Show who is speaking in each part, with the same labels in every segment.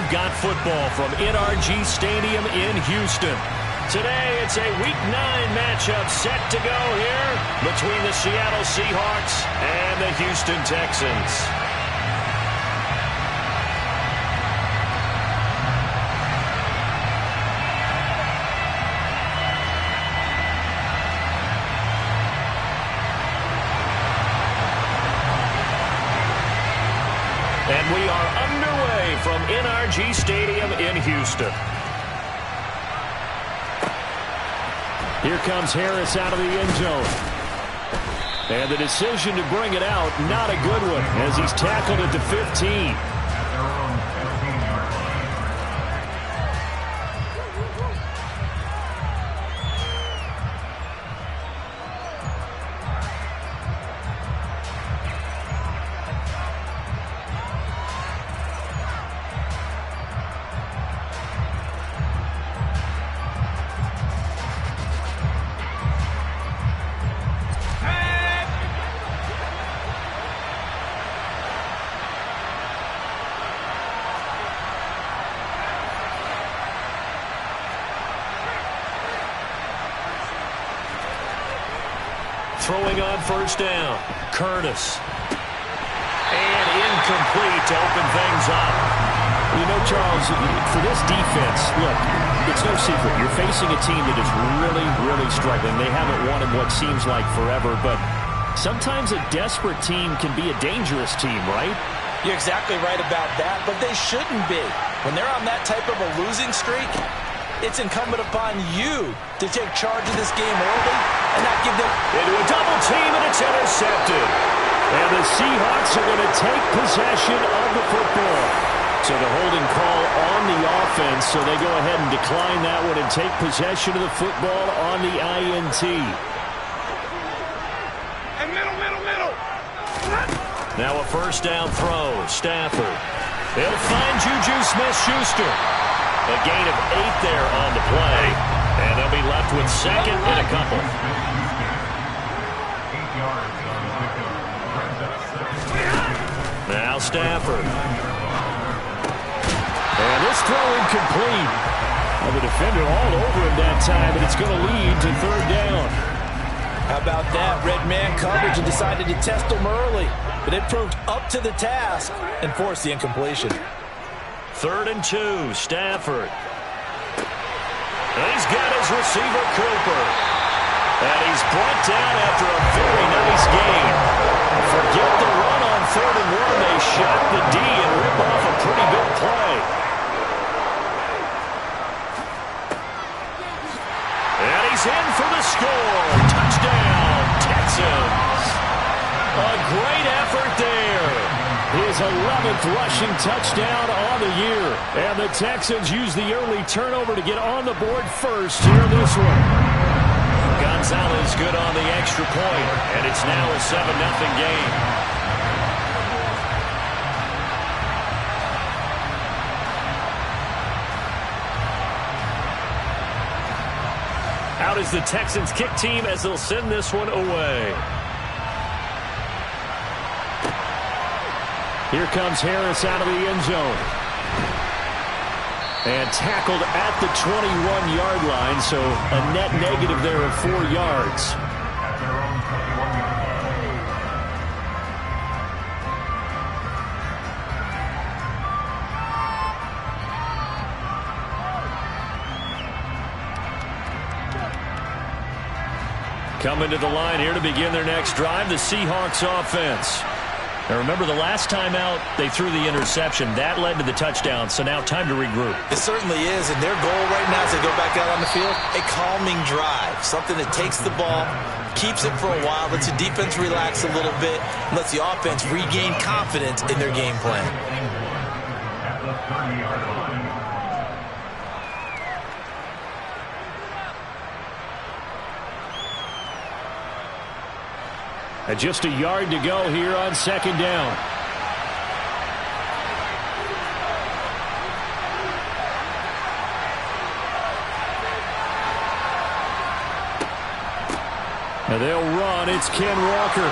Speaker 1: We've got football from NRG Stadium in Houston. Today, it's a Week 9 matchup set to go here between the Seattle Seahawks and the Houston Texans. And we are underway from NRG Stadium in Houston. Here comes Harris out of the end zone. And the decision to bring it out, not a good one, as he's tackled at the 15. Throwing on first down, Curtis. And incomplete to open things up. You know, Charles, for this defense, look, it's no secret. You're facing a team that is really, really struggling. They haven't won in what seems like forever, but sometimes a desperate team can be a dangerous team, right?
Speaker 2: You're exactly right about that, but they shouldn't be. When they're on that type of a losing streak, it's incumbent upon you to take charge of this game early and not give them
Speaker 1: into a double team, and it's intercepted. And the Seahawks are going to take possession of the football. So the holding call on the offense, so they go ahead and decline that one and take possession of the football on the INT.
Speaker 3: And middle.
Speaker 1: Now a first down throw, Stafford. They'll find Juju Smith-Schuster. A gain of 8 there on the play. And they'll be left with second and a couple. Now Stafford. And this throw incomplete. Well, the defender all over him that time, but it's going to lead to third down.
Speaker 2: How about that? Red man coverage and decided to test him early. But it proved up to the task and forced the incompletion.
Speaker 1: 3rd and 2, Stafford. And he's got his receiver, Cooper. And he's brought down after a very nice gain. Forget the run on 3rd and 1. They shot the D and rip off a pretty big play. And he's in for the score. Touchdown, Texans. A great effort there. His 11th rushing touchdown on the year. And the Texans use the early turnover to get on the board first here in this one. Gonzalez good on the extra point, and it's now a 7-0 game. Out is the Texans kick team as they'll send this one away. Here comes Harris out of the end zone. And tackled at the 21-yard line, so a net negative there of 4 yards. Coming to the line here to begin their next drive, the Seahawks offense. Now remember, the last time out, they threw the interception. That led to the touchdown, so now time to regroup.
Speaker 2: It certainly is, and their goal right now as they go back out on the field, a calming drive. Something that takes the ball, keeps it for a while, lets the defense relax a little bit, and lets the offense regain confidence in their game plan.
Speaker 1: And just a yard to go here on second down. And they'll run. It's Ken Walker.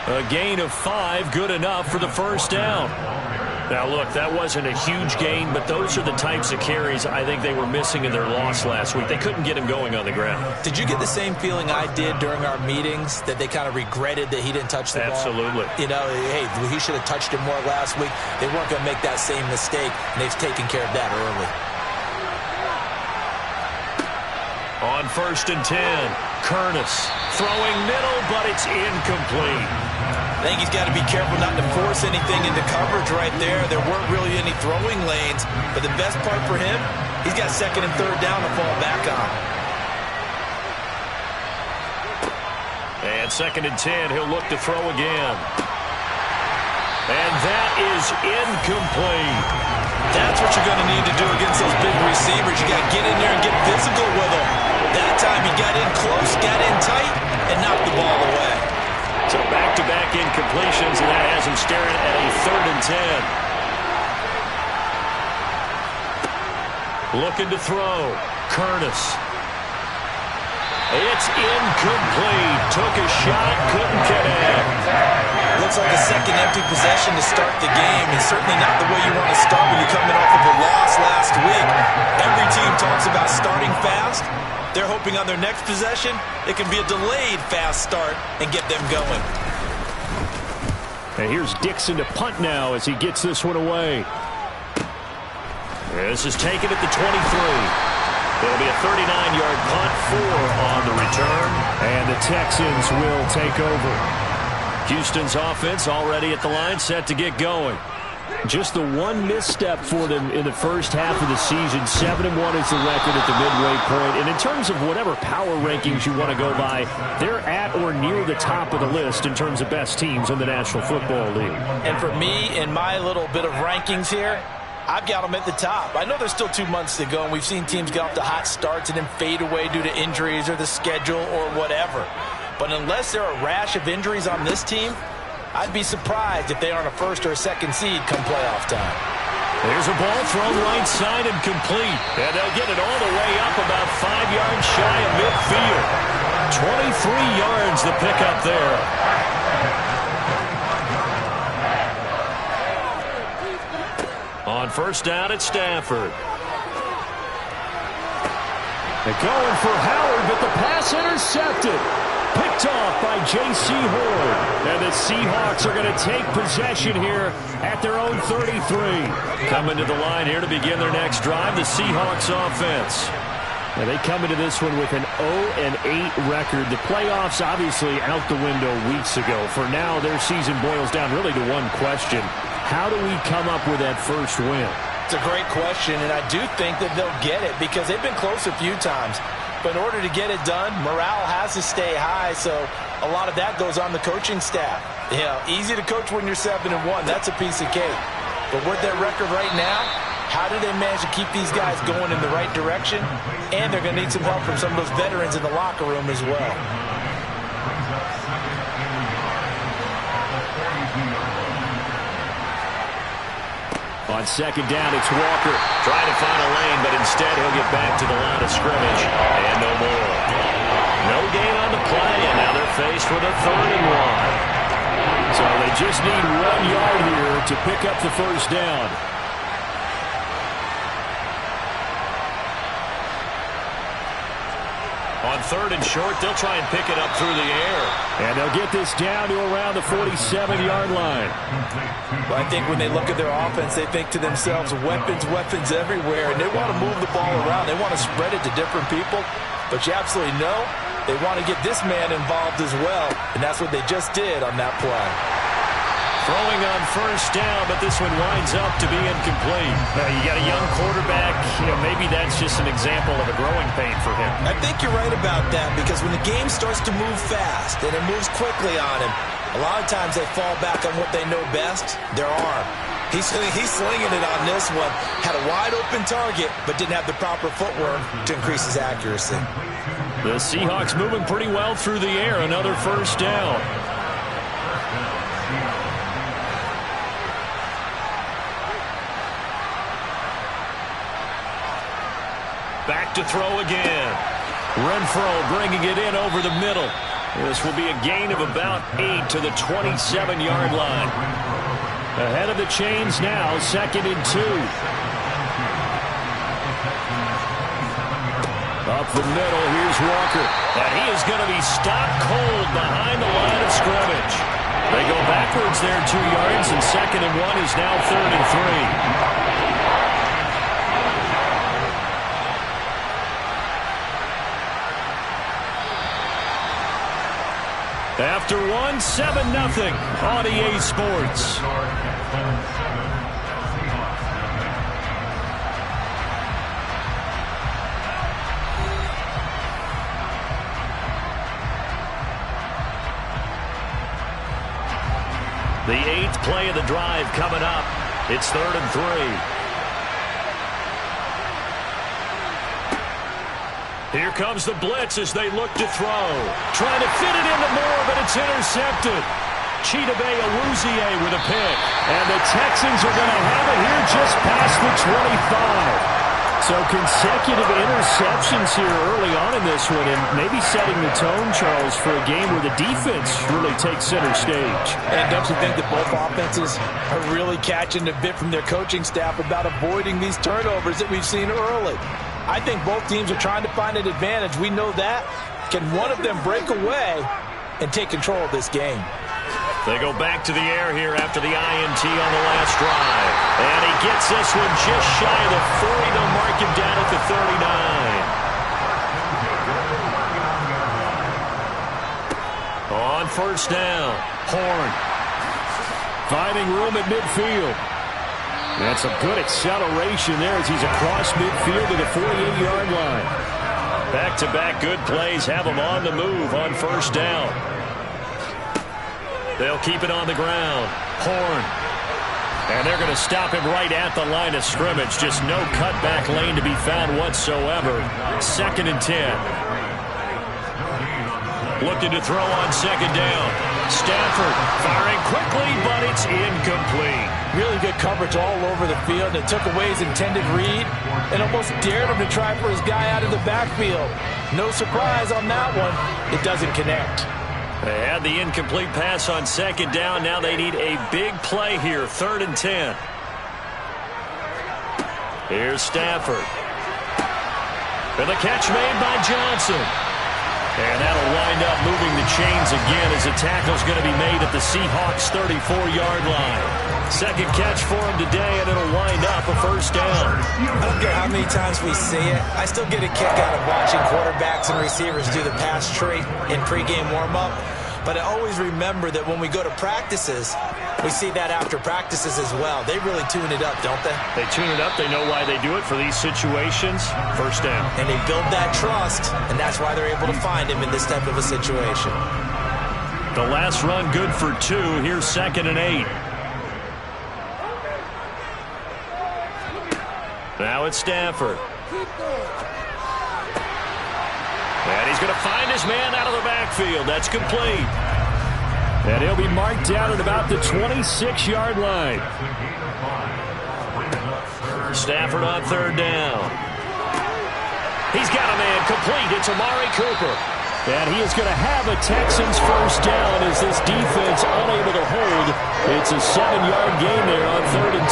Speaker 1: A gain of 5, good enough for the first down. Now, look, that wasn't a huge gain, but those are the types of carries I think they were missing in their loss last week. They couldn't get him going on the ground.
Speaker 2: Did you get the same feeling I did during our meetings, that they kind of regretted that he didn't touch the ball?
Speaker 1: Absolutely.
Speaker 2: You know, hey, he should have touched it more last week. They weren't going to make that same mistake, and they've taken care of that early.
Speaker 1: On 1st and 10, Curtis throwing middle, but it's incomplete.
Speaker 2: I think he's got to be careful not to force anything into coverage right there. There weren't really any throwing lanes, but the best part for him, he's got 2nd and 3rd down to fall back on.
Speaker 1: And 2nd and 10, he'll look to throw again. And that is incomplete.
Speaker 2: That's what you're going to need to do against those big receivers. You got to get in there and get physical with them. That time he got in close, got in tight, and knocked the ball away.
Speaker 1: So back-to-back incompletions, and that has him staring at a 3rd and 10. Looking to throw. Curtis. It's incomplete. Took a shot, couldn't connect.
Speaker 2: Looks like a second empty possession to start the game, and certainly not the way you want to start when you're coming off of a loss last week. Every team talks about starting fast. They're hoping on their next possession, it can be a delayed fast start and get them going.
Speaker 1: And here's Dixon to punt now as he gets this one away. This is taken at the 23. It'll be a 39-yard punt, 4 on the return, and the Texans will take over. Houston's offense already at the line, set to get going. Just the one misstep for them in the first half of the season. 7-1 is the record at the midway point. And in terms of whatever power rankings you want to go by, they're at or near the top of the list in terms of best teams in the National Football League.
Speaker 2: And for me, in my little bit of rankings here, I've got them at the top. I know there's still 2 months to go, and we've seen teams get off to hot starts and then fade away due to injuries or the schedule or whatever. But unless there are a rash of injuries on this team, I'd be surprised if they aren't a 1st or a 2nd seed come playoff time.
Speaker 1: There's a ball thrown right side and complete. And they'll get it all the way up about 5 yards shy of midfield. 23 yards the pickup there. On 1st down at Stafford. They're going for Howard, but the pass intercepted. Picked off by J.C. Horn. And the Seahawks are going to take possession here at their own 33. Coming to the line here to begin their next drive, the Seahawks offense. Now they come into this one with an 0-8 record. The playoffs obviously out the window weeks ago. For now, their season boils down really to one question. How do we come up with that first win?
Speaker 2: It's a great question, and I do think that they'll get it because they've been close a few times. But in order to get it done, morale has to stay high, so a lot of that goes on the coaching staff. Yeah, easy to coach when you're 7-1. That's a piece of cake. But with their record right now, how do they manage to keep these guys going in the right direction? And they're going to need some help from some of those veterans in the locker room as well.
Speaker 1: On 2nd down, it's Walker trying to find a lane, but instead he'll get back to the line of scrimmage. And no more. No gain on the play, and now they're faced with a 3rd and 1. So they just need 1 yard here to pick up the 1st down. On 3rd and short, they'll try and pick it up through the air. And they'll get this down to around the 47-yard line.
Speaker 2: Well, I think when they look at their offense, they think to themselves, weapons, weapons everywhere, and they want to move the ball around. They want to spread it to different people, but you absolutely know they want to get this man involved as well, and that's what they just did on that play.
Speaker 1: Throwing on 1st down, but this one winds up to be incomplete. You got a young quarterback. Maybe that's just an example of a growing pain for him.
Speaker 2: I think you're right about that because when the game starts to move fast and it moves quickly on him, a lot of times they fall back on what they know best, their arm. He's slinging it on this one. Had a wide-open target, but didn't have the proper footwork to increase his accuracy.
Speaker 1: The Seahawks moving pretty well through the air. Another 1st down. Back to throw again. Renfrow bringing it in over the middle. This will be a gain of about 8 to the 27-yard line. Ahead of the chains now, 2nd and 2. Up the middle, here's Walker. And he is going to be stopped cold behind the line of scrimmage. They go backwards there 2 yards, and 2nd and 1 is now 3rd and 3. After 1, 7-0 on EA Sports. The 8th play of the drive coming up. It's 3rd and 3. Here comes the blitz as they look to throw. Trying to fit it into Moore, but it's intercepted. Chidobe Awuzie with a pick. And the Texans are going to have it here just past the 25. So consecutive interceptions here early on in this one, and maybe setting the tone, Charles, for a game where the defense really takes center stage.
Speaker 4: And don't you think that both offenses are really catching a bit from their coaching staff about avoiding these turnovers that we've seen early? I think both teams are trying to find an advantage. We know that. Can one of them break away and take control of this game?
Speaker 1: They go back to the air here after the INT on the last drive. And he gets this one just shy of the 40. They'll mark him down at the 39. On 1st down, Horn finding room at midfield. That's a good acceleration there as he's across midfield to the 48-yard line. Back-to-back good plays have him on the move on 1st down. They'll keep it on the ground. Horn. And they're going to stop him right at the line of scrimmage. Just no cutback lane to be found whatsoever. 2nd and 10. Looking to throw on 2nd down. Stafford firing quickly, but it's incomplete.
Speaker 4: Really good coverage all over the field. It took away his intended read and almost dared him to try for his guy out of the backfield. No surprise on that one. It doesn't connect.
Speaker 1: They had the incomplete pass on 2nd down. Now they need a big play here. 3rd and 10. Here's Stafford. And the catch made by Johnson. And that'll wind up moving the chains again as the tackle's going to be made at the Seahawks' 34-yard line. 2nd catch for him today, and it'll wind up a 1st down.
Speaker 2: I don't care how many times we see it. I still get a kick out of watching quarterbacks and receivers do the pass tree in pregame warm-up. But I always remember that when we go to practices, we see that after practices as well. They really tune it up, don't they?
Speaker 1: They tune it up. They know why they do it for these situations. 1st down.
Speaker 2: And they build that trust, and that's why they're able to find him in this type of a situation.
Speaker 1: The last run good for 2. Here's 2nd and 8. Now it's Stafford. And he's going to find his man out of the backfield. That's complete. And he'll be marked down at about the 26-yard line. Stafford on 3rd down. He's got a man complete. It's Amari Cooper. And he is going to have a Texans 1st down as this defense unable to hold. It's a 7-yard gain there on 3rd and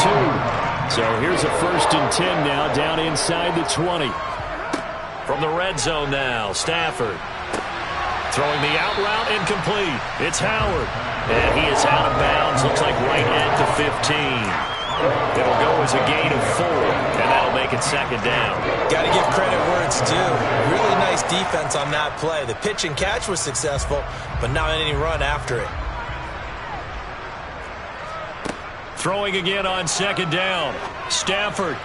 Speaker 1: 2. So here's a 1st and 10 now down inside the 20. From the red zone now, Stafford. Throwing the out route incomplete. It's Howard. And he is out of bounds. Looks like right at the 15. It'll go as a gain of 4. And that'll make it 2nd down.
Speaker 2: Got to give credit where it's due. Really nice defense on that play. The pitch and catch was successful, but not any run after it.
Speaker 1: Throwing again on 2nd down. Stafford.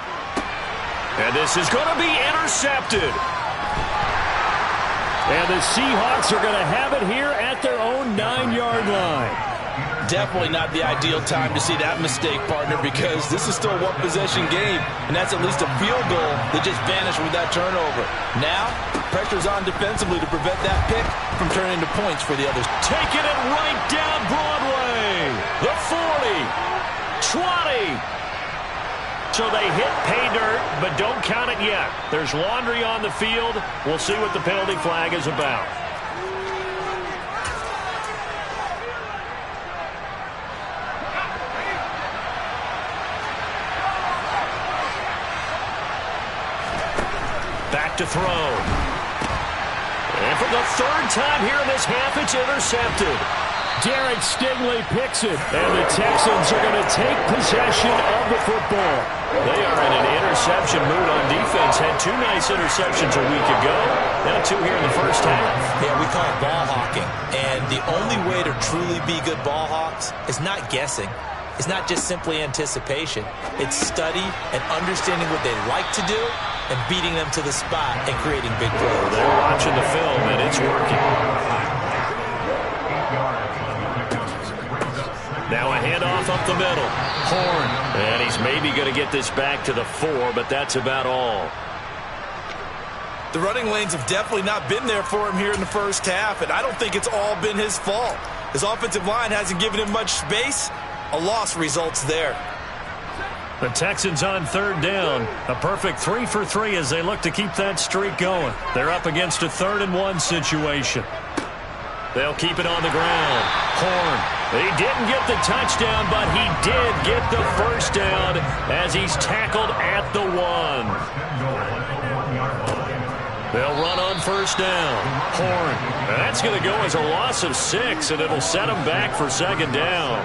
Speaker 1: And this is going to be intercepted. And the Seahawks are going to have it here at their own 9-yard line.
Speaker 4: Definitely not the ideal time to see that mistake, partner, because this is still a one-possession game, and that's at least a field goal that just vanished with that turnover. Now, pressure's on defensively to prevent that pick from turning into points for the others.
Speaker 1: Taking it right down Broadway. The 40, 20. So they hit pay dirt, but don't count it yet. There's laundry on the field. We'll see what the penalty flag is about. Back to throw. And for the third time here in this half, it's intercepted. Derek Stingley picks it, and the Texans are going to take possession of the football. They are in an interception mood on defense. Had 2 nice interceptions a week ago. Now 2 here in the first half.
Speaker 2: Yeah, we call it ball hawking. And the only way to truly be good ball hawks is not guessing. It's not just simply anticipation. It's study and understanding what they like to do and beating them to the spot and creating big plays.
Speaker 1: They're watching the film, and it's working. Now a handoff up the middle. Horn. And he's maybe going to get this back to the 4, but that's about all.
Speaker 2: The running lanes have definitely not been there for him here in the first half, and I don't think it's all been his fault. His offensive line hasn't given him much space. A loss results there.
Speaker 1: The Texans on 3rd down. A perfect 3 for 3 as they look to keep that streak going. They're up against a 3rd and 1 situation. They'll keep it on the ground. Horn. He didn't get the touchdown, but he did get the first down as he's tackled at the 1. They'll run on 1st down. Horn. That's going to go as a loss of 6, and it'll set him back for 2nd down.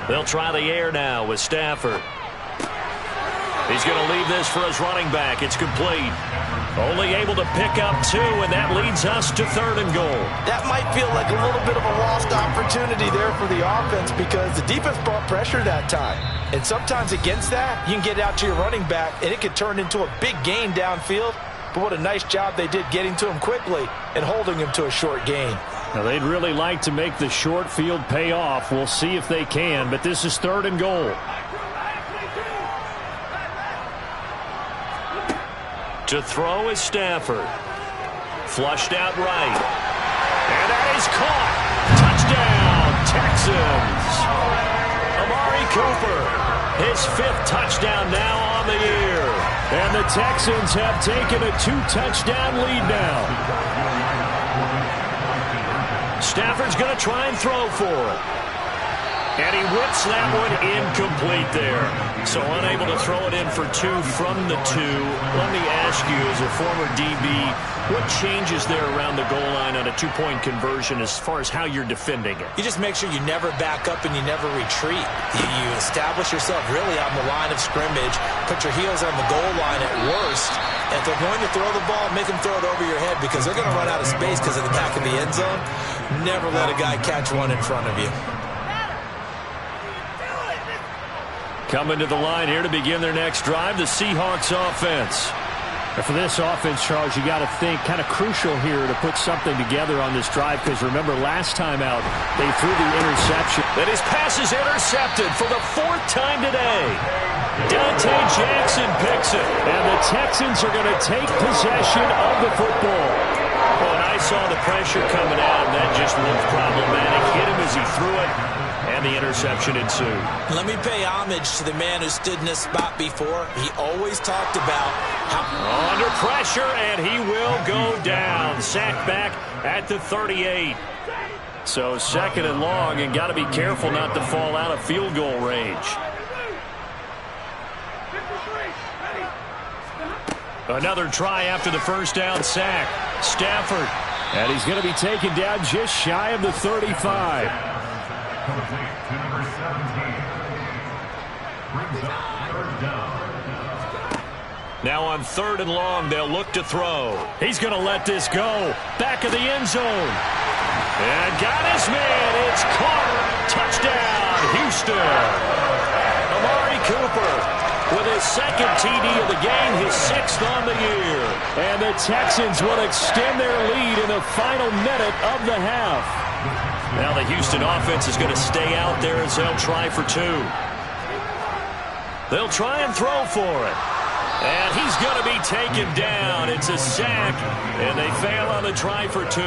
Speaker 1: They'll try the air now with Stafford. He's going to leave this for his running back. It's complete. Only able to pick up 2, and that leads us to 3rd and goal.
Speaker 4: That might feel like a little bit of a lost opportunity there for the offense because the defense brought pressure that time. And sometimes against that, you can get out to your running back, and it could turn into a big gain downfield. But what a nice job they did getting to him quickly and holding him to a short gain.
Speaker 1: Now, they'd really like to make the short field pay off. We'll see if they can, but this is 3rd and goal. To throw is Stafford. Flushed out right. And that is caught. Touchdown, Texans. Amari Cooper, his 5th touchdown now on the year. And the Texans have taken a 2-touchdown lead now. Stafford's going to try and throw for it. And he whips that one incomplete there. So unable to throw it in for 2 from the 2. Let me ask you, as a former DB, what changes there around the goal line on a 2-point conversion as far as how you're defending it?
Speaker 2: You just make sure you never back up and you never retreat. You establish yourself really on the line of scrimmage, put your heels on the goal line at worst. And if they're going to throw the ball, make them throw it over your head because they're going to run out of space because of the back of the end zone. Never let a guy catch one in front of you.
Speaker 1: Coming to the line here to begin their next drive, the Seahawks offense. And for this offense, Charles, you got to think kind of crucial here to put something together on this drive because remember last time out, they threw the interception. And his pass is intercepted for the 4th time today. Dante Jackson picks it. And the Texans are going to take possession of the football. Oh, and I saw the pressure coming out, and that just looked problematic. Hit him as he threw it. And the interception ensued.
Speaker 2: Let me pay homage to the man who stood in this spot before. He always talked about how...
Speaker 1: Under pressure, and he will go down. Sacked back at the 38. So 2nd and long, and got to be careful not to fall out of field goal range. Another try after the 1st down sack. Stafford. And he's going to be taken down just shy of the 35. Now on 3rd and long, they'll look to throw. He's going to let this go. Back of the end zone. And got his man. It's caught. Touchdown, Houston. Amari Cooper with his 2nd TD of the game, his 6th on the year. And the Texans will extend their lead in the final minute of the half. Now the Houston offense is going to stay out there as they'll try for 2. They'll try and throw for it. And he's going to be taken down. It's a sack, and they fail on the try for 2.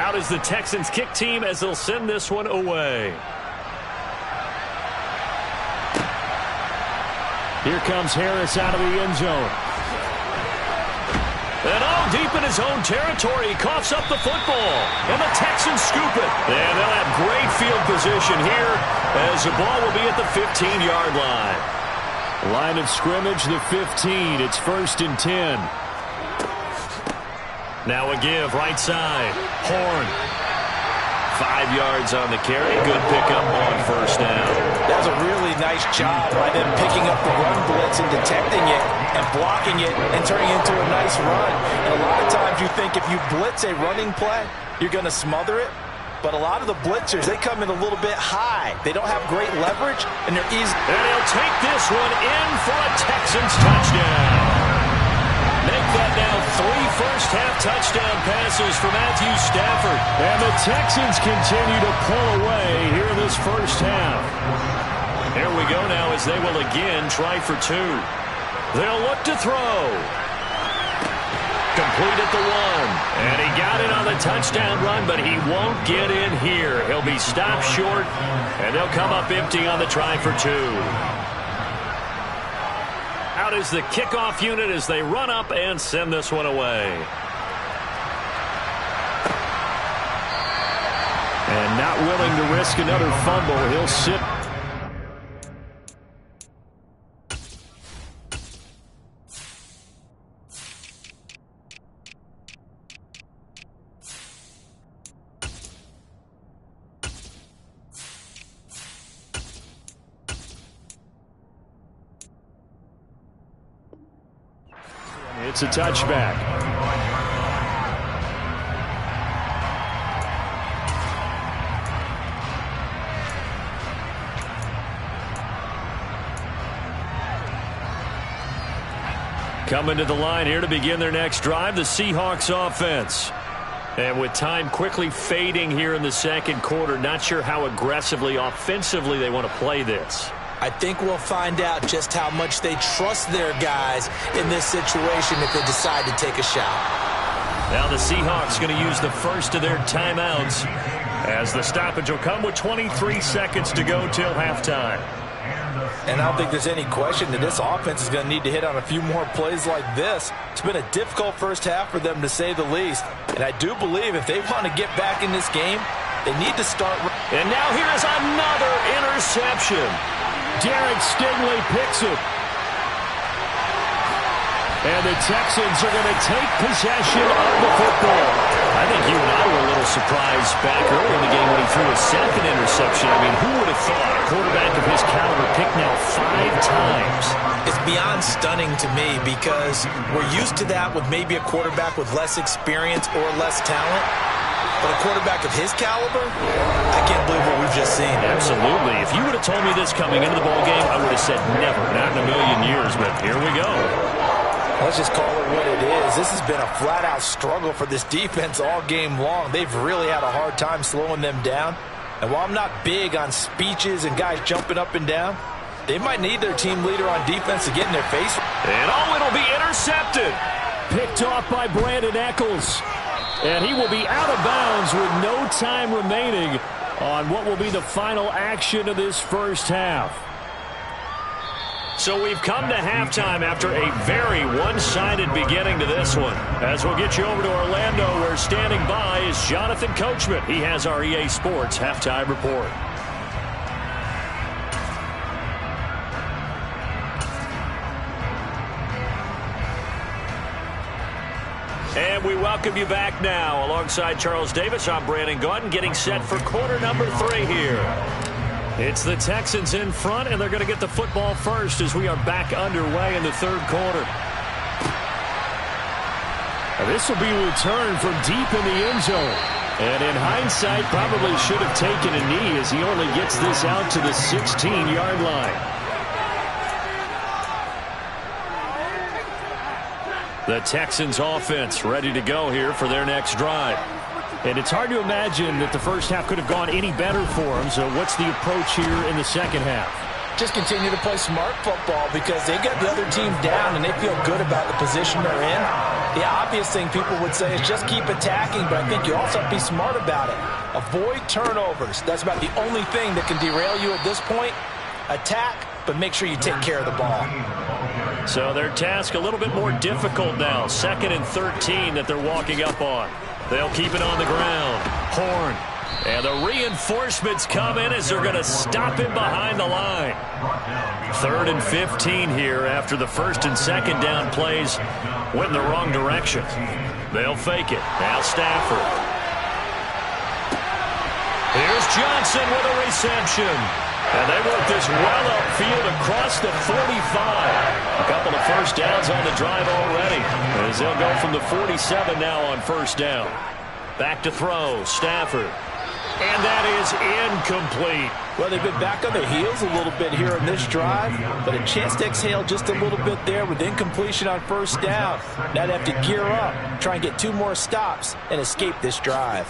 Speaker 1: Out is the Texans kick team as they'll send this one away. Here comes Harris out of the end zone. And all deep in his own territory, he coughs up the football. And the Texans scoop it. And they'll have great field position here as the ball will be at the 15-yard line. Line of scrimmage, the 15. It's 1st and 10. Now a give, right side. Horn. 5 yards on the carry. Good pickup on 1st down.
Speaker 4: That was a really nice job by them picking up the run blitz and detecting it and blocking it and turning it into a nice run. And a lot of times you think if you blitz a running play, you're going to smother it. But a lot of the blitzers, they come in a little bit high. They don't have great leverage, and they're easy.
Speaker 1: And he'll take this one in for a Texans touchdown. Make that now 3 first-half touchdown passes for Matthew Stafford. And the Texans continue to pull away here in this first half. Here we go now as they will again try for 2. They'll look to throw. Complete at the 1. And he got it on the touchdown run, but he won't get in here. He'll be stopped short, and they'll come up empty on the try for 2. Out is the kickoff unit as they run up and send this one away. And not willing to risk another fumble, he'll sit. It's a touchback. Coming to the line here to begin their next drive, the Seahawks offense. And with time quickly fading here in the second quarter, not sure how aggressively, offensively they want to play this.
Speaker 2: I think we'll find out just how much they trust their guys in this situation if they decide to take a shot.
Speaker 1: Now the Seahawks going to use the first of their timeouts as the stoppage will come with 23 seconds to go till halftime.
Speaker 4: And I don't think there's any question that this offense is going to need to hit on a few more plays like this. It's been a difficult first half for them, to say the least. And I do believe if they want to get back in this game, they need to start.
Speaker 1: And now here is another interception. Derek Stingley picks it. And the Texans are going to take possession of the football. I think you and I were a little surprised back early in the game when he threw a second interception. I mean, who would have thought a quarterback of his caliber picked now 5 times?
Speaker 2: It's beyond stunning to me because we're used to that with maybe a quarterback with less experience or less talent. But a quarterback of his caliber, I can't believe what we've just seen.
Speaker 1: Absolutely. If you would have told me this coming into the ballgame, I would have said never, not in a million years. But here we go.
Speaker 4: Let's just call it what it is. This has been a flat-out struggle for this defense all game long. They've really had a hard time slowing them down. And while I'm not big on speeches and guys jumping up and down, they might need their team leader on defense to get in their face.
Speaker 1: And it'll be intercepted. Picked off by Brandon Echols. And he will be out of bounds with no time remaining on what will be the final action of this first half. So we've come to halftime after a very one-sided beginning to this one. As we'll get you over to Orlando, where standing by is Jonathan Coachman. He has our EA Sports Halftime Report. And we welcome you back now. Alongside Charles Davis, I'm Brandon Gaudin, getting set for quarter number 3 here. It's the Texans in front, and they're going to get the football first as we are back underway in the third quarter. This will be returned from deep in the end zone. And in hindsight, probably should have taken a knee as he only gets this out to the 16-yard line. The Texans offense ready to go here for their next drive. And it's hard to imagine that the first half could have gone any better for them. So what's the approach here in the second half?
Speaker 4: Just continue to play smart football because they got the other team down and they feel good about the position they're in. The obvious thing people would say is just keep attacking, but I think you also have to be smart about it. Avoid turnovers. That's about the only thing that can derail you at this point. Attack, but make sure you take care of the ball.
Speaker 1: So their task a little bit more difficult now. 2nd and 13 that they're walking up on. They'll keep it on the ground. Horn. And the reinforcements come in as they're going to stop him behind the line. 3rd and 15 here after the 1st and 2nd down plays went in the wrong direction. They'll fake it. Now Stafford. Here's Johnson with a reception. And they work this well upfield across the 45. A couple of first downs on the drive already, as they'll go from the 47 now on 1st down. Back to throw, Stafford. And that is incomplete.
Speaker 4: Well, they've been back on their heels a little bit here in this drive, but a chance to exhale just a little bit there with incompletion on 1st down. Now they have to gear up, try and get 2 more stops, and escape this drive.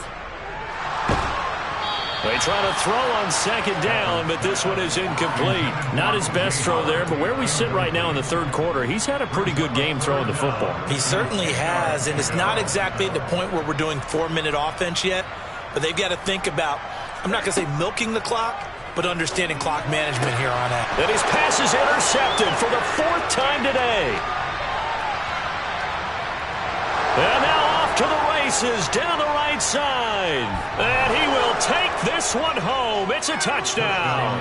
Speaker 1: They try to throw on 2nd down, but this one is incomplete. Not his best throw there, but where we sit right now in the 3rd quarter, he's had a pretty good game throwing the football.
Speaker 2: He certainly has, and it's not exactly at the point where we're doing 4-minute offense yet, but they've got to think about, I'm not going to say milking the clock, but understanding clock management here on out.
Speaker 1: And his pass is intercepted for the 4th time today. And now off to the races down the right side. And he will take this one home. It's a touchdown.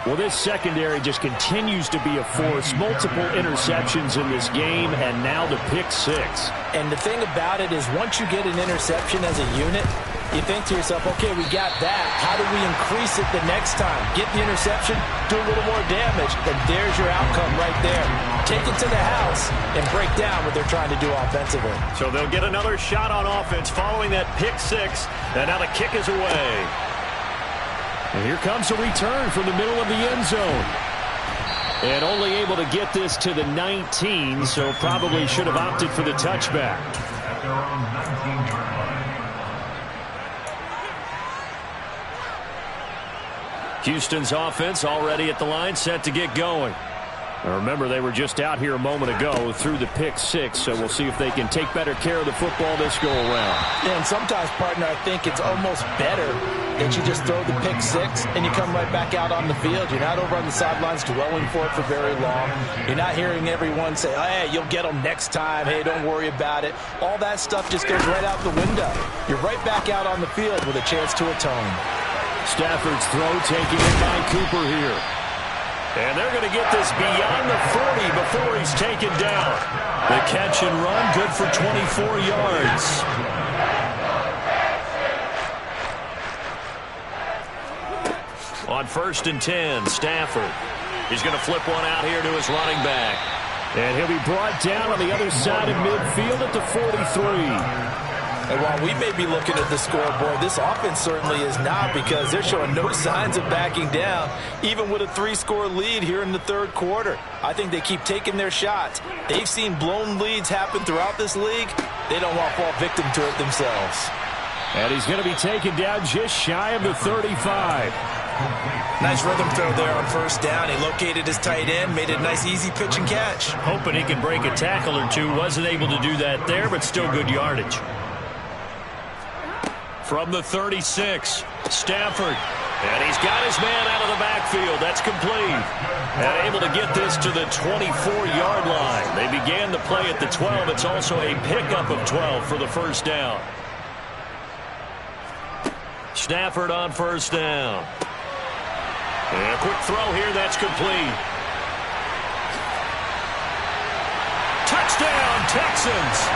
Speaker 1: Well, this secondary just continues to be a force. Multiple interceptions in this game, and now the pick 6.
Speaker 4: And the thing about it is once you get an interception as a unit, you think to yourself, okay, we got that. How do we increase it the next time? Get the interception, do a little more damage, and there's your outcome right there. Take it to the house and break down what they're trying to do offensively.
Speaker 1: So they'll get another shot on offense following that pick 6, and now the kick is away. And here comes a return from the middle of the end zone. And only able to get this to the 19, so probably should have opted for the touchback. Houston's offense already at the line, set to get going. Now remember, they were just out here a moment ago through the pick 6, so we'll see if they can take better care of the football this go-around.
Speaker 4: Yeah, and sometimes, partner, I think it's almost better that you just throw the pick 6 and you come right back out on the field. You're not over on the sidelines dwelling for it for very long. You're not hearing everyone say, oh, hey, you'll get them next time. Hey, don't worry about it. All that stuff just goes right out the window. You're right back out on the field with a chance to atone.
Speaker 1: Stafford's throw taken in by Cooper here. And they're going to get this beyond the 40 before he's taken down. The catch and run, good for 24 yards. On 1st and 10, Stafford. He's going to flip one out here to his running back. And he'll be brought down on the other side of midfield at the 43.
Speaker 4: And while we may be looking at the scoreboard, this offense certainly is not, because they're showing no signs of backing down, even with a 3-score lead here in the 3rd quarter. I think they keep taking their shots. They've seen blown leads happen throughout this league. They don't want to fall victim to it themselves.
Speaker 1: And he's going to be taken down just shy of the 35.
Speaker 2: Nice rhythm throw there on 1st down. He located his tight end, made a nice easy pitch and catch.
Speaker 1: Hoping he could break a tackle or two. Wasn't able to do that there, but still good yardage. From the 36, Stafford. And he's got his man out of the backfield. That's complete. And able to get this to the 24-yard line. They began the play at the 12. It's also a pickup of 12 for the 1st down. Stafford on 1st down. And a quick throw here. That's complete. Touchdown, Texans.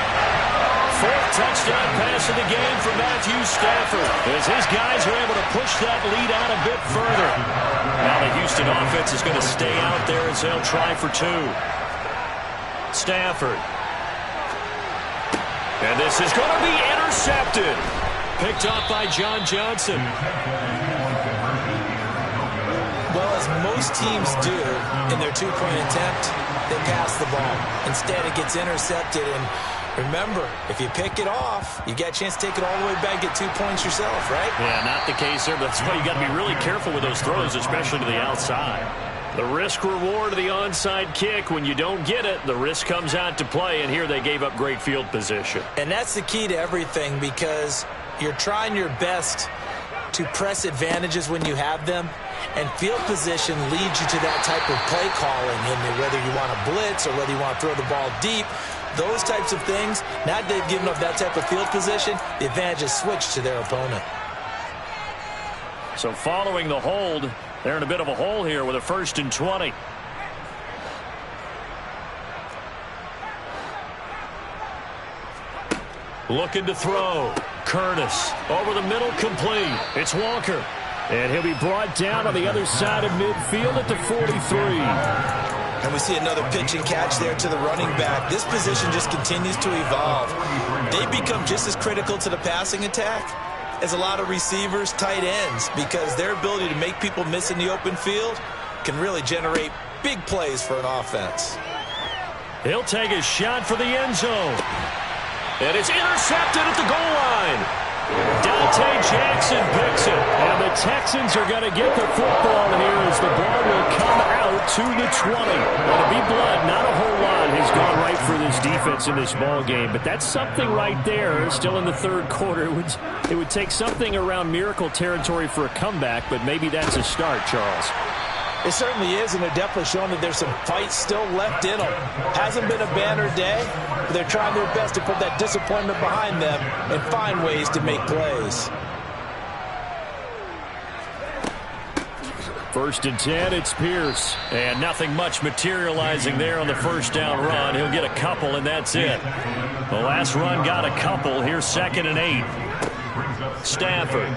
Speaker 1: 4th touchdown pass of the game for Matthew Stafford, as his guys are able to push that lead out a bit further. Now the Houston offense is going to stay out there as they'll try for 2. Stafford. And this is going to be intercepted. Picked off by John Johnson.
Speaker 4: Well, as most teams do in their 2-point attempt, they pass the ball. Instead, it gets intercepted, and remember, if you pick it off, you get a chance to take it all the way back, get 2 points yourself, right?
Speaker 1: Yeah, not the case there, but that's why you got to be really careful with those throws, especially to the outside. The risk-reward of the onside kick, when you don't get it, the risk comes out to play, and here they gave up great field position.
Speaker 4: And that's the key to everything, because you're trying your best to press advantages when you have them,
Speaker 2: And field position leads you to that type of play calling, and whether you want to blitz or whether you want to throw the ball deep, those types of things. Now that they've given up that type of field position, the advantage is switched to their opponent.
Speaker 1: So following the hold, they're in a bit of a hole here with a 1st and 20. Looking to throw. Curtis over the middle, complete. It's Walker. And he'll be brought down on the other side of midfield at the 43.
Speaker 2: And we see another pitch and catch there to the running back. This position just continues to evolve. They become just as critical to the passing attack as a lot of receivers, tight ends, because their ability to make people miss in the open field can really generate big plays for an offense.
Speaker 1: He'll take a shot for the end zone. And it's intercepted at the goal line. Dante Jackson picks it. And the Texans are going to get the football here as the ball will come out to the 20. Well, to be blunt, not a whole lot has gone right for this defense in this ball game. But that's something right there. Still in the 3rd quarter. It would take something around miracle territory for a comeback, but maybe that's a start, Charles.
Speaker 4: It certainly is, and they're definitely showing that there's some fight still left in them. Hasn't been a banner day, but they're trying their best to put that disappointment behind them and find ways to make plays.
Speaker 1: 1st and 10, it's Pierce. And nothing much materializing there on the 1st down run. He'll get a couple, and that's it. The last run got a couple. Here's 2nd and 8. Stafford.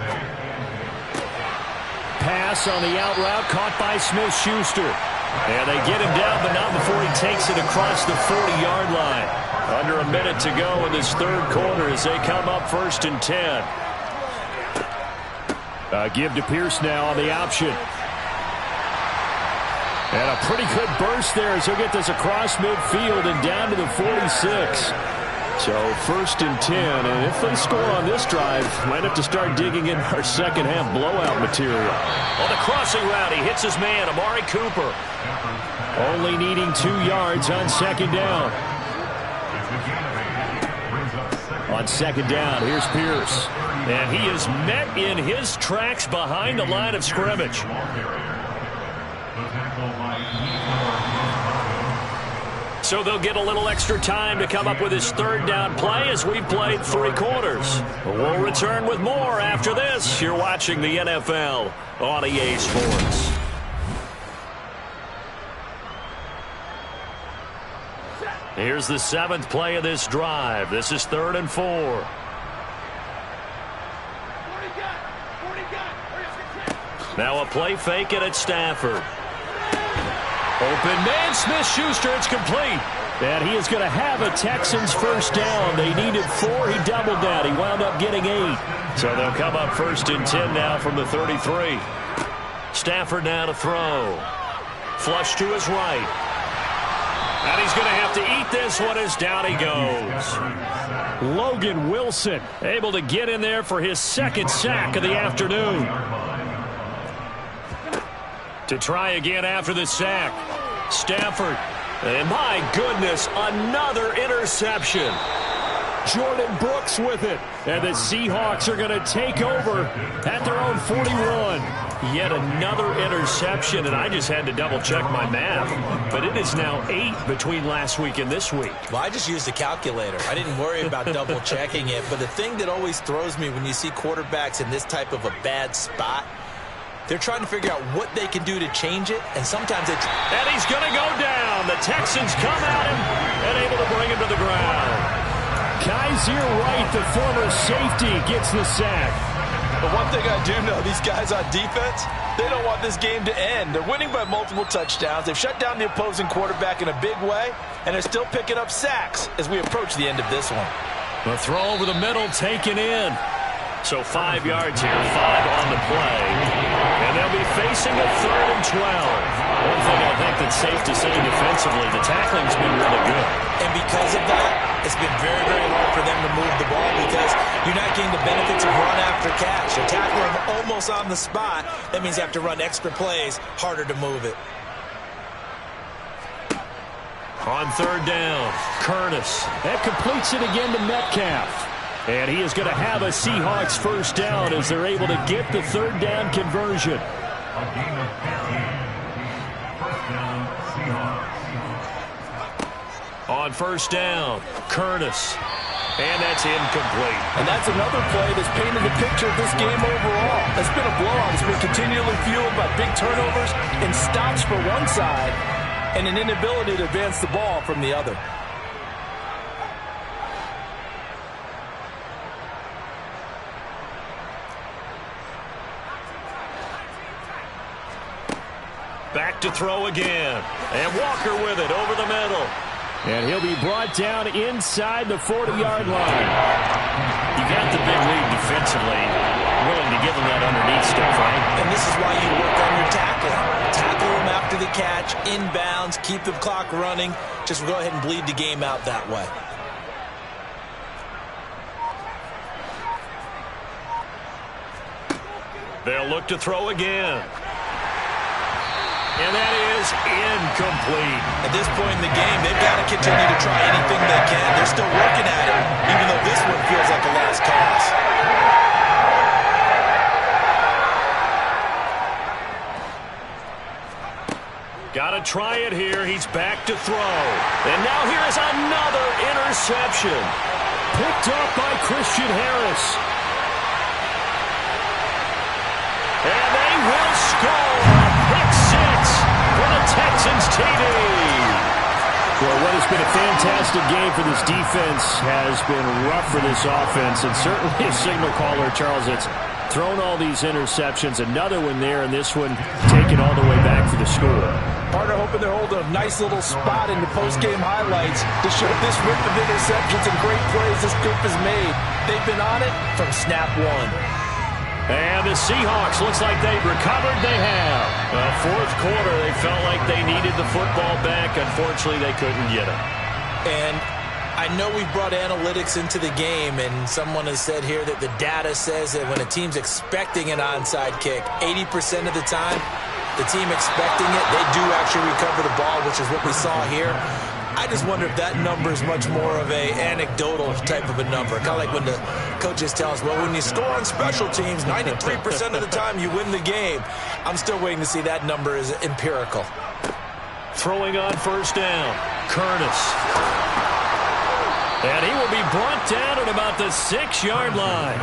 Speaker 1: Pass on the out route, caught by Smith-Schuster. And they get him down, but not before he takes it across the 40-yard line. Under a minute to go in this 3rd quarter as they come up 1st and 10. Give to Pierce now on the option. And a pretty good burst there as he'll get this across midfield and down to the 46. So 1st and 10, and if they score on this drive, might have to start digging in our second half blowout material. On the crossing route, he hits his man, Amari Cooper. Only needing 2 yards on 2nd down. On 2nd down, here's Pierce. And he is met in his tracks behind the line of scrimmage. So they'll get a little extra time to come up with his 3rd down play as we've played 3 quarters. We'll return with more after this. You're watching the NFL on EA Sports. Here's the 7th play of this drive. This is 3rd and 4. Now a play fake it at Stafford. Open man, Smith-Schuster, it's complete. And he is going to have a Texans 1st down. They needed 4, he doubled that. He wound up getting 8. So they'll come up 1st and 10 now from the 33. Stafford now to throw. Flush to his right. And he's going to have to eat this one as down he goes. Logan Wilson able to get in there for his 2nd sack of the afternoon. To try again after the sack. Stafford. And my goodness, another interception. Jordan Brooks with it. And the Seahawks are going to take over at their own 41. Yet another interception, and I just had to double-check my math. But it is now 8 between last week and this week.
Speaker 2: Well, I just used a calculator. I didn't worry about double-checking it. But the thing that always throws me when you see quarterbacks in this type of a bad spot, they're trying to figure out what they can do to change it, and sometimes it's...
Speaker 1: And he's going to go down. The Texans come at him and able to bring him to the ground. Kaiser Wright, the former safety, gets the sack.
Speaker 4: But one thing I do know, these guys on defense, they don't want this game to end. They're winning by multiple touchdowns. They've shut down the opposing quarterback in a big way, and they're still picking up sacks as we approach the end of this one.
Speaker 1: The throw over the middle taken in. So 5 yards here, 5 on the play. And they'll be facing a 3rd and 12. One thing I think that's safe to say defensively, the tackling's been really good.
Speaker 2: And because of that, it's been very, very hard for them to move the ball because you're not getting the benefits of run after catch. You're tackling them almost on the spot. That means you have to run extra plays, harder to move it.
Speaker 1: On 3rd down, Curtis. That completes it again to Metcalf. And he is going to have a Seahawks 1st down as they're able to get the 3rd down conversion.
Speaker 5: A gain of 15. First down, Seahawks.
Speaker 1: On first down, Curtis. And that's incomplete.
Speaker 4: And that's another play that's painted the picture of this game overall. It's been a blowout. It's been continually fueled by big turnovers and stops for one side and an inability to advance the ball from the other.
Speaker 1: Back to throw again. And Walker with it over the middle. And he'll be brought down inside the 40-yard line. You got the big lead defensively. Willing to give him that underneath stuff, right?
Speaker 2: And this is why you work on your tackling. Tackle him after the catch, inbounds, keep the clock running. Just go ahead and bleed the game out that way.
Speaker 1: They'll look to throw again. And that is incomplete.
Speaker 2: At this point in the game, they've got to continue to try anything they can. They're still working at it, even though this one feels like a lost cause.
Speaker 1: Got to try it here. He's back to throw. And now here's another interception. Picked up by Christian Harris. And they will score. Pick six for the Texans TD. Well, what has been a fantastic game for this defense has been rough for this offense, and certainly a signal caller, Charles, that's thrown all these interceptions. Another one there, and this one taken all the way back for the score.
Speaker 4: Partner hoping they're holding a nice little spot in the post-game highlights to show this rip of interceptions and great plays this group has made. They've been on it from snap one.
Speaker 1: And the Seahawks, looks like they've recovered. They have. Fourth quarter, they felt like they needed the football back. Unfortunately, they couldn't get it.
Speaker 2: And I know we've brought analytics into the game, and someone has said here that the data says that when a team's expecting an onside kick, 80% of the time, the team expecting it, they do actually recover the ball, which is what we saw here. I just wonder if that number is much more of a anecdotal type of a number. Kind of like when the coaches tell us, well, when you score on special teams, 93% of the time you win the game. I'm still waiting to see that number is empirical.
Speaker 1: Throwing on first down, Curtis. And he will be brought down at about the 6-yard line.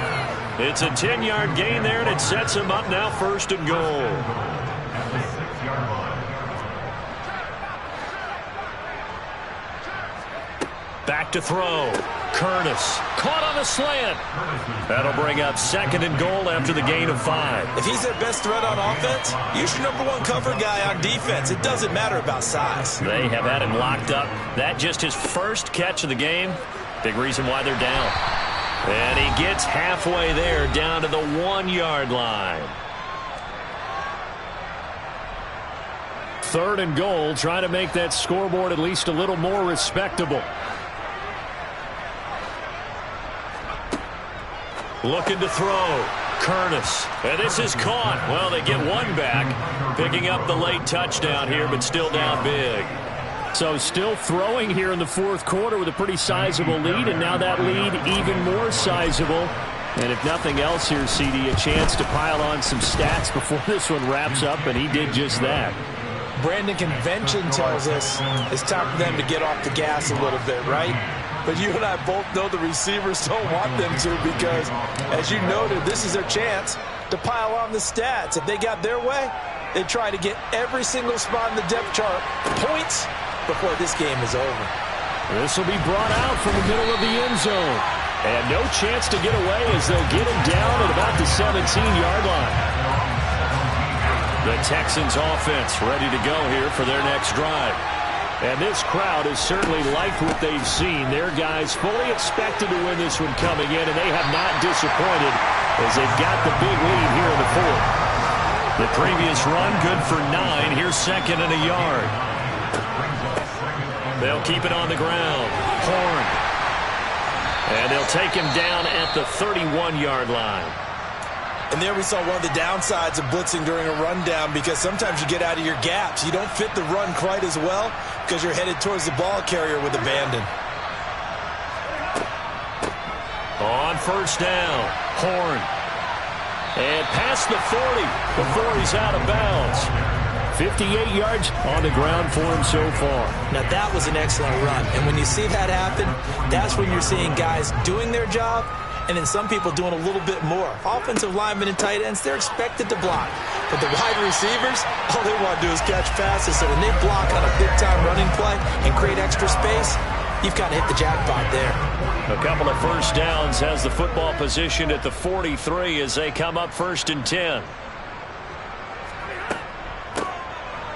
Speaker 1: It's a 10-yard gain there, and it sets him up now first and goal.
Speaker 5: At the 6-yard line.
Speaker 1: Back to throw. Curtis caught on a slant. That'll bring up second and goal after the gain of 5.
Speaker 2: If he's their best threat on offense, use your number one cover guy on defense. It doesn't matter about size.
Speaker 1: They have had him locked up. That just his first catch of the game. Big reason why they're down. And he gets halfway there, down to the 1-yard line. Third and goal, trying to make that scoreboard at least a little more respectable. Looking to throw. Curtis. And this is caught. Well, they get one back. Picking up the late touchdown here, but still down big. So still throwing here in the fourth quarter with a pretty sizable lead, and now that lead even more sizable. And if nothing else here, CD, a chance to pile on some stats before this one wraps up, and he did just that.
Speaker 4: Brandon, convention tells us it's time for them to get off the gas a little bit, right? But you and I both know the receivers don't want them to because, as you noted, this is their chance to pile on the stats. If they got their way, they try to get every single spot in the depth chart points before this game is over.
Speaker 1: This will be brought out from the middle of the end zone. And no chance to get away as they'll get him down at about the 17-yard line. The Texans offense ready to go here for their next drive. And this crowd has certainly liked what they've seen. Their guys fully expected to win this one coming in, and they have not disappointed as they've got the big lead here in the fourth. The previous run good for 9. Here's second and a yard. They'll keep it on the ground. Horn. And they'll take him down at the 31-yard line.
Speaker 2: And there we saw one of the downsides of blitzing during a rundown because sometimes you get out of your gaps. You don't fit the run quite as well because you're headed towards the ball carrier with abandon.
Speaker 1: On first down, Horn. And past the 40 before he's out of bounds. 58 yards on the ground for him so far.
Speaker 2: Now, that was an excellent run. And when you see that happen, that's when you're seeing guys doing their job and then some people doing a little bit more. Offensive linemen and tight ends, they're expected to block. But the wide receivers, all they want to do is catch passes. So when they block on a big-time running play and create extra space, you've got to hit the jackpot there.
Speaker 1: A couple of first downs has the football position at the 43 as they come up 1st and 10.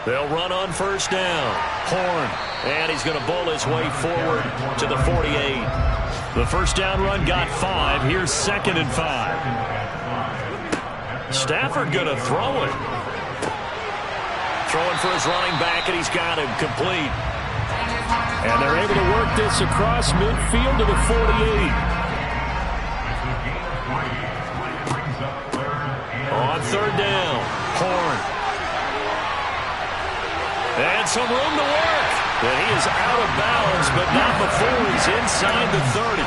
Speaker 1: They'll run on first down. Horn. And he's going to bowl his way forward to the 48. The first down run got 5. Here's 2nd and 5. Stafford going to throw it. Throwing for his running back, and he's got him complete. And they're able to work this across midfield to the 48. On 3rd down, Horn. And some room to work. And he is out of bounds, but not before he's inside the 30.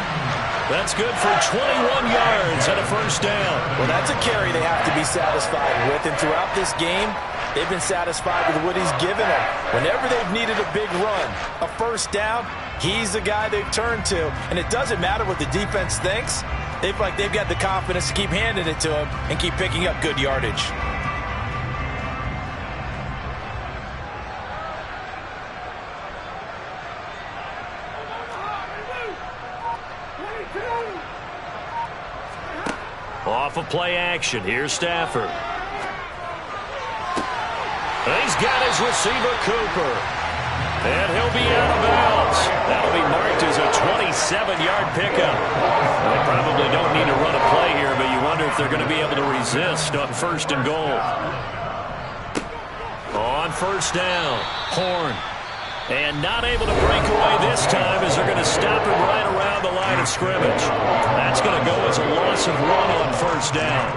Speaker 1: That's good for 21 yards and a first down.
Speaker 4: Well, that's a carry they have to be satisfied with. And throughout this game, they've been satisfied with what he's given them. Whenever they've needed a big run, a first down, he's the guy they've turned to. And it doesn't matter what the defense thinks. They've got the confidence to keep handing it to him and keep picking up good yardage.
Speaker 1: Off of play action. Here's Stafford. He's got his receiver, Cooper. And he'll be out of bounds. That'll be marked as a 27-yard pickup. They probably don't need to run a play here, but you wonder if they're going to be able to resist on 1st and goal. On first down, Horn. And not able to break away this time as they're going to stop him right around the line of scrimmage. That's going to go as a loss of 1 on first down.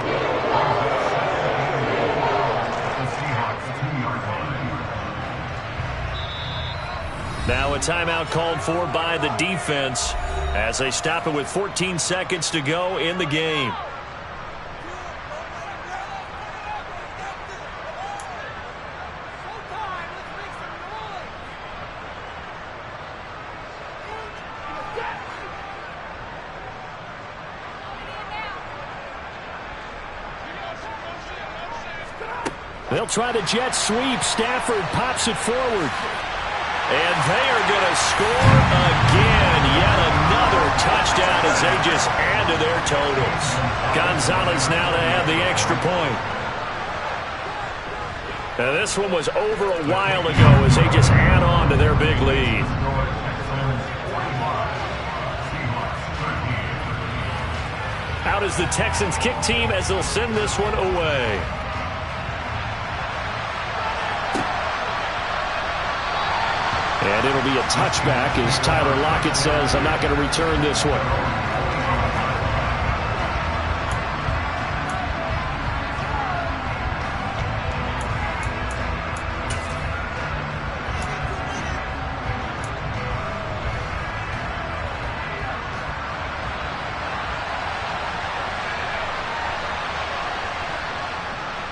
Speaker 1: Now a timeout called for by the defense as they stop it with 14 seconds to go in the game. They'll try to jet sweep. Stafford pops it forward. And they are going to score again. Yet another touchdown as they just add to their totals. Gonzalez now to add the extra point. Now this one was over a while ago as they just add on to their big lead. Out is the Texans kick team as they'll send this one away. And it'll be a touchback as Tyler Lockett says, I'm not going to return this one.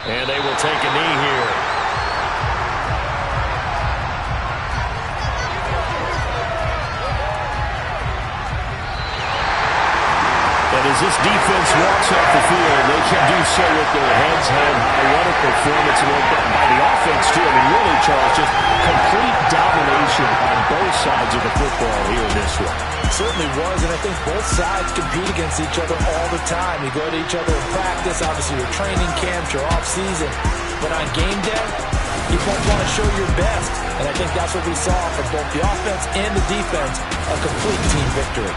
Speaker 1: And they will take a knee here. As this defense walks off the field, they can do so with their heads held high. What a performance by the offense, too. I mean, really, Charles, just complete domination on both sides of the football here in this one.
Speaker 4: It certainly was, and I think both sides compete against each other all the time. You go to each other in practice, obviously your training camps, your off-season. But on game day, you both want to show your best. And I think that's what we saw from both the offense and the defense, a complete team victory.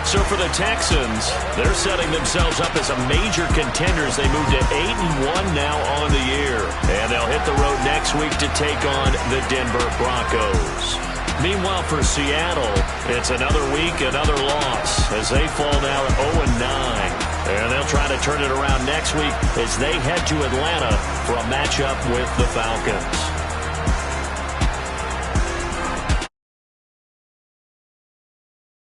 Speaker 1: So for the Texans, they're setting themselves up as a major contender as they move to 8-1 now on the year. And they'll hit the road next week to take on the Denver Broncos. Meanwhile, for Seattle, it's another week, another loss as they fall now at 0-9. And they'll try to turn it around next week as they head to Atlanta for a matchup with the Falcons.